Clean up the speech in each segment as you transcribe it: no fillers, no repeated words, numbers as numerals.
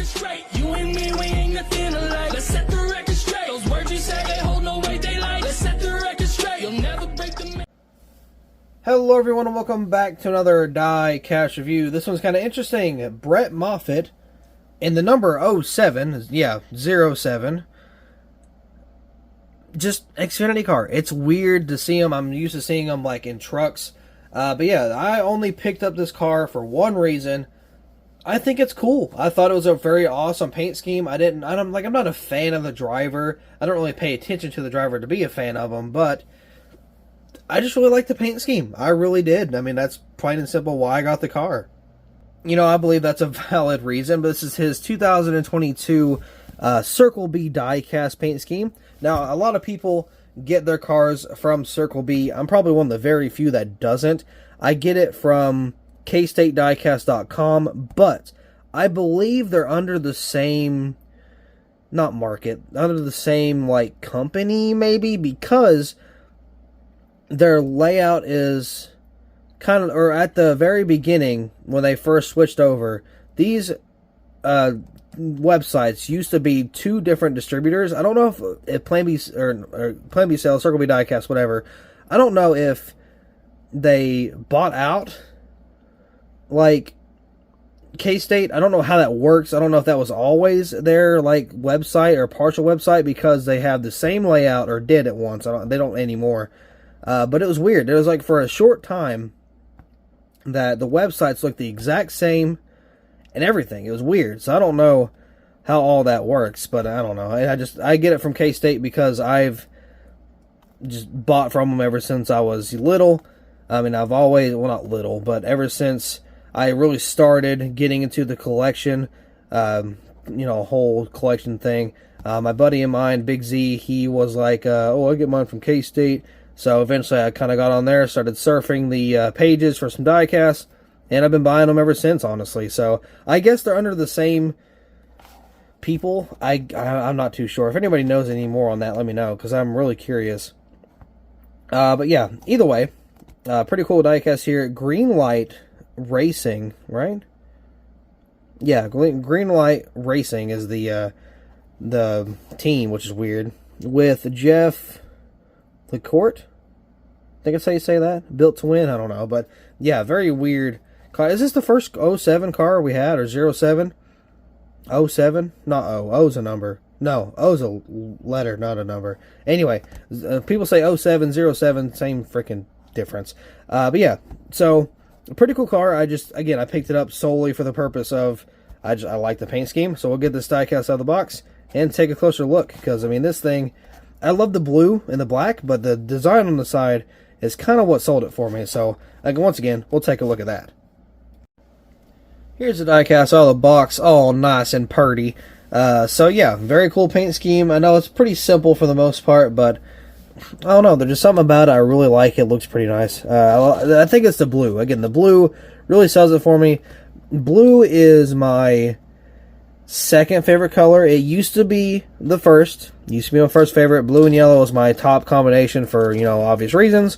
record straight. You and me, we ain't nothing alike. Let's set the record straight. Those words you say, they hold no weight, they like. Let's set the record straight. You'll never break the... Hello everyone and welcome back to another Diecast review. This one's kind of interesting. Brett Moffitt in the number 07, yeah, 07. Just Xfinity car. It's weird to see them. I'm used to seeing them like in trucks. But yeah, I only picked up this car for one reason. I think it's cool. I thought it was a very awesome paint scheme. I'm not a fan of the driver. I don't really pay attention to the driver to be a fan of him, but I just really like the paint scheme. I really did. I mean, that's plain and simple why I got the car. You know, I believe that's a valid reason, but this is his 2022 Circle B Diecast paint scheme. Now, a lot of people get their cars from Circle B. I'm probably one of the very few that doesn't. I get it from kstatediecast.com, but I believe they're under the same, not market, under the same, like, company, maybe, because their layout is kind of, or at the very beginning, when they first switched over, these websites used to be two different distributors. I don't know if Plan B, or Plan B Sales, Circle B Diecast, whatever, I don't know if they bought out, like, K-State. I don't know how that works. I don't know if that was always their, like, website or partial website, because they have the same layout, or did at once. They don't anymore. But it was weird. It was like for a short time that the websites looked the exact same and everything. It was weird. So I don't know how all that works, but I don't know. I get it from K-State because I've just bought from them ever since I was little. I mean, I've always, well, not little, but ever since I really started getting into the collection, you know, whole collection thing. My buddy of mine, Big Z, he was like, oh, I get mine from K-State. So eventually I kind of got on there, started surfing the pages for some diecasts, and I've been buying them ever since, honestly. So I guess they're under the same people. I'm not too sure. If anybody knows any more on that, let me know, because I'm really curious. But yeah, either way, pretty cool diecast here. Greenlight Racing, right? Yeah, Greenlight Racing is the team, which is weird, with Jeff LeCourt, I think it's how you say that. Built to Win, I don't know. But, yeah, very weird car. Is this the first 07 car we had, or 07? 07? Not O. O's a number. No, O's a letter, not a number. Anyway, people say 07, 07, same freaking difference. But, yeah, so, a pretty cool car. I picked it up solely for the purpose of, I like the paint scheme. So, we'll get this diecast out of the box and take a closer look. Because, I mean, this thing, I love the blue and the black, but the design on the side is kind of what sold it for me. So, once again, we'll take a look at that. Here's the diecast out of the box, all nice and purty. So, yeah, very cool paint scheme. I know it's pretty simple for the most part, but I don't know. There's just something about it. I really like it. It looks pretty nice. I think it's the blue. Again, the blue really sells it for me. Blue is my second favorite color. It used to be the first. Used to be my first favorite. Blue and yellow is my top combination for, you know, obvious reasons.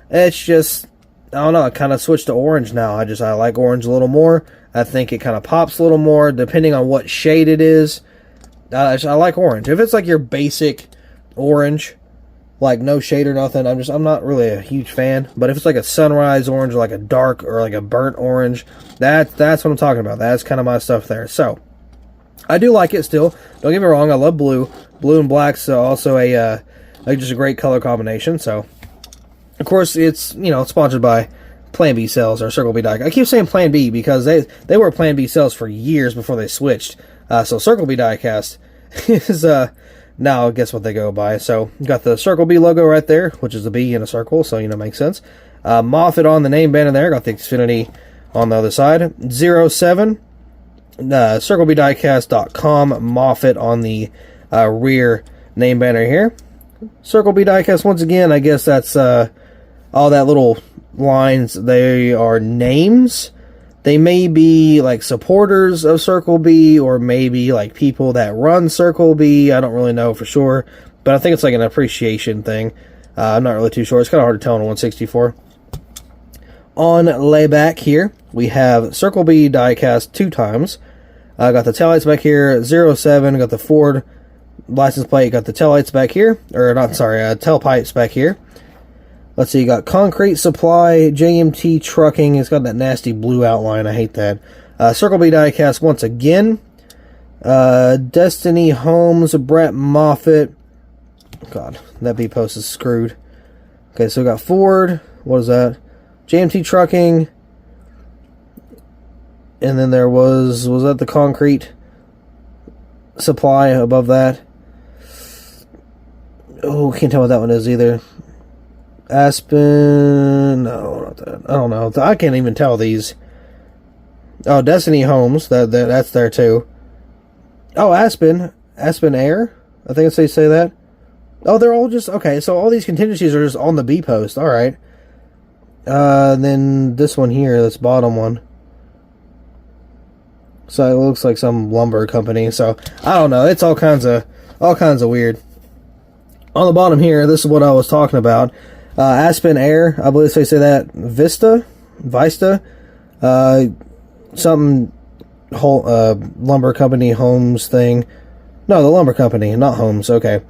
It's just, I don't know, it kind of switched to orange now. I like orange a little more. I think it kind of pops a little more, depending on what shade it is. I like orange. If it's like your basic orange, like no shade or nothing, I'm not really a huge fan. But if it's like a sunrise orange, or like a dark, or like a burnt orange, that's what I'm talking about. That's kind of my stuff there. So, I do like it still. Don't get me wrong, I love blue. Blue and black's also just a great color combination. So, of course, it's, you know, sponsored by Plan B Sales or Circle B Diecast. I keep saying Plan B because they were Plan B Sales for years before they switched. So Circle B Diecast is now, guess what they go by. So, you got the Circle B logo right there, which is a B in a circle, so, you know, makes sense. Moffitt on the name banner there. Got the Xfinity on the other side. 07. CircleBDiecast.com, Moffitt on the rear name banner here. Circle B Diecast, once again, I guess that's all that little lines, they are names. They may be like supporters of Circle B, or maybe like people that run Circle B. I don't really know for sure, but I think it's like an appreciation thing. I'm not really too sure. It's kind of hard to tell on a 164. On layback here, we have Circle B Diecast 2 times. I got the taillights back here, 07, got the Ford license plate, got the taillights back here, or not, sorry, tailpipes back here. Let's see, you got Concrete Supply, JMT Trucking. It's got that nasty blue outline. I hate that. Circle B Diecast once again. Destiny Homes, Brett Moffitt. God, that B post is screwed. Okay, so we got Ford. What is that? JMT Trucking. And then there was that the Concrete Supply above that? Oh, can't tell what that one is either. Aspen, no, not that. I don't know. I can't even tell these. Oh, Destiny Homes, that's there too. Oh, Aspen Air. I think it's they say that. Oh, they're all just okay. So all these contingencies are just on the B post. All right. Then this one here, this bottom one. So it looks like some lumber company. So I don't know. It's all kinds of weird. On the bottom here, this is what I was talking about. Aspen Air, I believe they say that. Vista, something whole lumber company homes thing. No, the lumber company, not homes. Okay.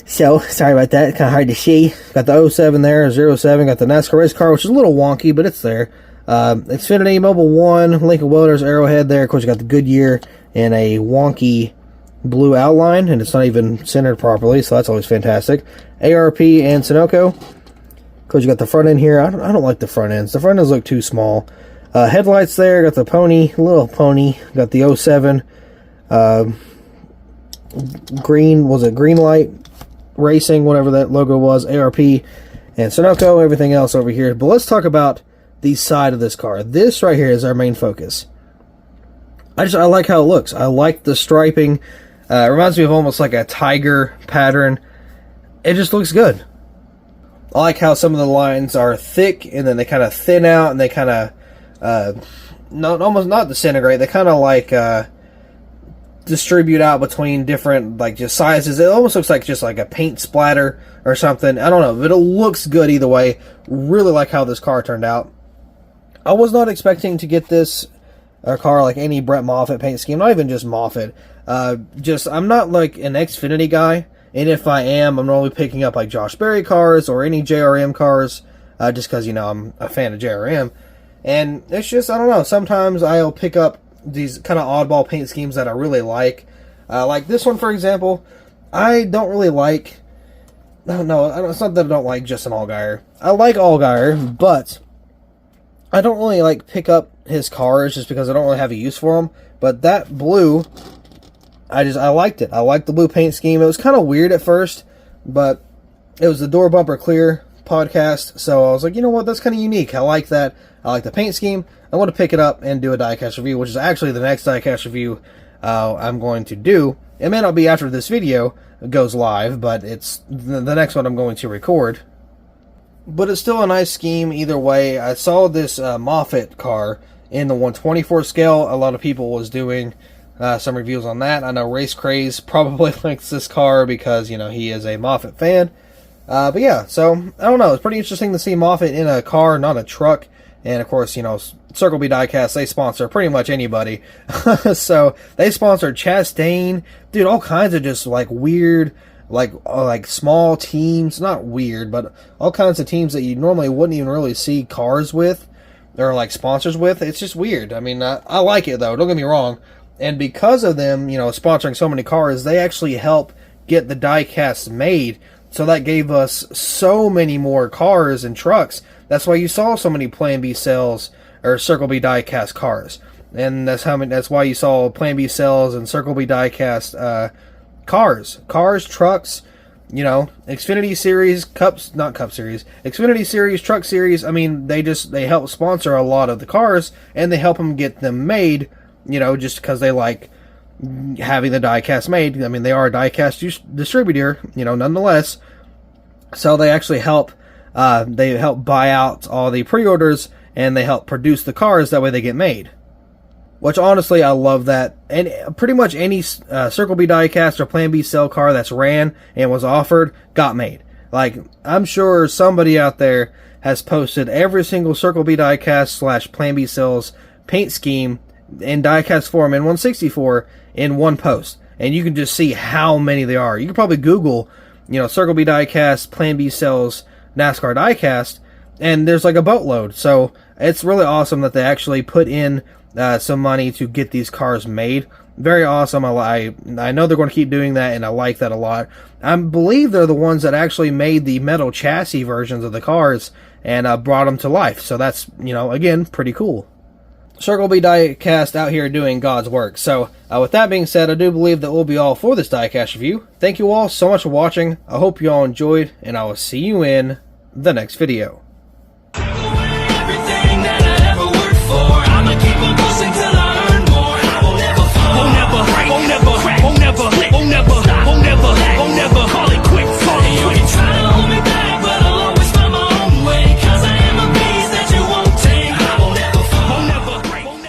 So sorry about that. It's kind of hard to see. Got the 07 there, 07. Got the NASCAR race car, which is a little wonky, but it's there. Xfinity Mobile 1, Lincoln Welders Arrowhead there. Of course, you got the Goodyear and a wonky blue outline, and it's not even centered properly, so that's always fantastic. ARP and Sunoco. Of course, you got the front end here. I don't like the front ends. The front ends look too small. Headlights there. Got the pony, little pony. Got the 07. Green, was it Green Light Racing, whatever that logo was. ARP and Sunoco. Everything else over here. But let's talk about the side of this car. This right here is our main focus. I like how it looks. I like the striping. It reminds me of almost like a tiger pattern. It just looks good. I like how some of the lines are thick and then they kind of thin out and they kind of almost not disintegrate. They kind of like distribute out between different like just sizes. It almost looks like just like a paint splatter or something. I don't know, but it looks good either way. Really like how this car turned out. I was not expecting to get this car like any Brett Moffitt paint scheme, not even just Moffitt. I'm not like an Xfinity guy, and if I am, I'm normally picking up like Josh Berry cars or any JRM cars, just because, you know, I'm a fan of JRM. And it's just, I don't know, sometimes I'll pick up these kind of oddball paint schemes that I really like. Like this one, for example, I don't really like, no, it's not that I don't like Justin Allgaier. I like Allgaier, but I don't really like pick up his cars just because I don't really have a use for them. But that blue, I liked it. I liked the blue paint scheme. It was kind of weird at first, but it was the Door Bumper Clear podcast, so I was like, you know what, that's kind of unique. I like that. I like the paint scheme. I want to pick it up and do a diecast review, which is actually the next diecast review I'm going to do. It may not be after this video goes live, but it's the next one I'm going to record. But it's still a nice scheme either way. I saw this Moffitt car in the 1/24 scale. A lot of people was doing some reviews on that. I know Race Craze probably likes this car because, you know, he is a Moffitt fan. But yeah, so I don't know. It's pretty interesting to see Moffitt in a car, not a truck. And of course, you know, Circle B Diecast, they sponsor pretty much anybody. So they sponsored Chastain, dude, all kinds of just like weird, like small teams, not weird, but all kinds of teams that you normally wouldn't even really see cars with or like sponsors with. It's just weird. I mean, I like it though, don't get me wrong. And because of them, you know, sponsoring so many cars, they actually help get the diecast made. So that gave us so many more cars and trucks. That's why you saw so many Plan B sales or Circle B diecast cars. And that's why you saw Plan B sales and Circle B diecast cars, trucks, you know, Xfinity Series, Xfinity Series, Truck Series. I mean, they help sponsor a lot of the cars, and they help them get them made, you know, just because they like having the diecast made. I mean, they are a diecast distributor, you know, nonetheless. So they actually help buy out all the pre-orders, and they help produce the cars, that way they get made. Which, honestly, I love that. And pretty much any Circle B diecast or Plan B cell car that's ran and was offered got made. Like, I'm sure somebody out there has posted every single Circle B diecast / Plan B cells paint scheme in diecast form in 164 in one post, and you can just see how many there are. You can probably Google, Circle B diecast, Plan B sells NASCAR diecast, and there's like a boatload. So it's really awesome that they actually put in some money to get these cars made. Very awesome. I know they're going to keep doing that, and I like that a lot. I believe they're the ones that actually made the metal chassis versions of the cars and brought them to life. So that's, again, pretty cool. Circle B Diecast out here doing God's work. So with that being said, I do believe that will be all for this diecast review. Thank you all so much for watching. I hope you all enjoyed, and I will see you in the next video.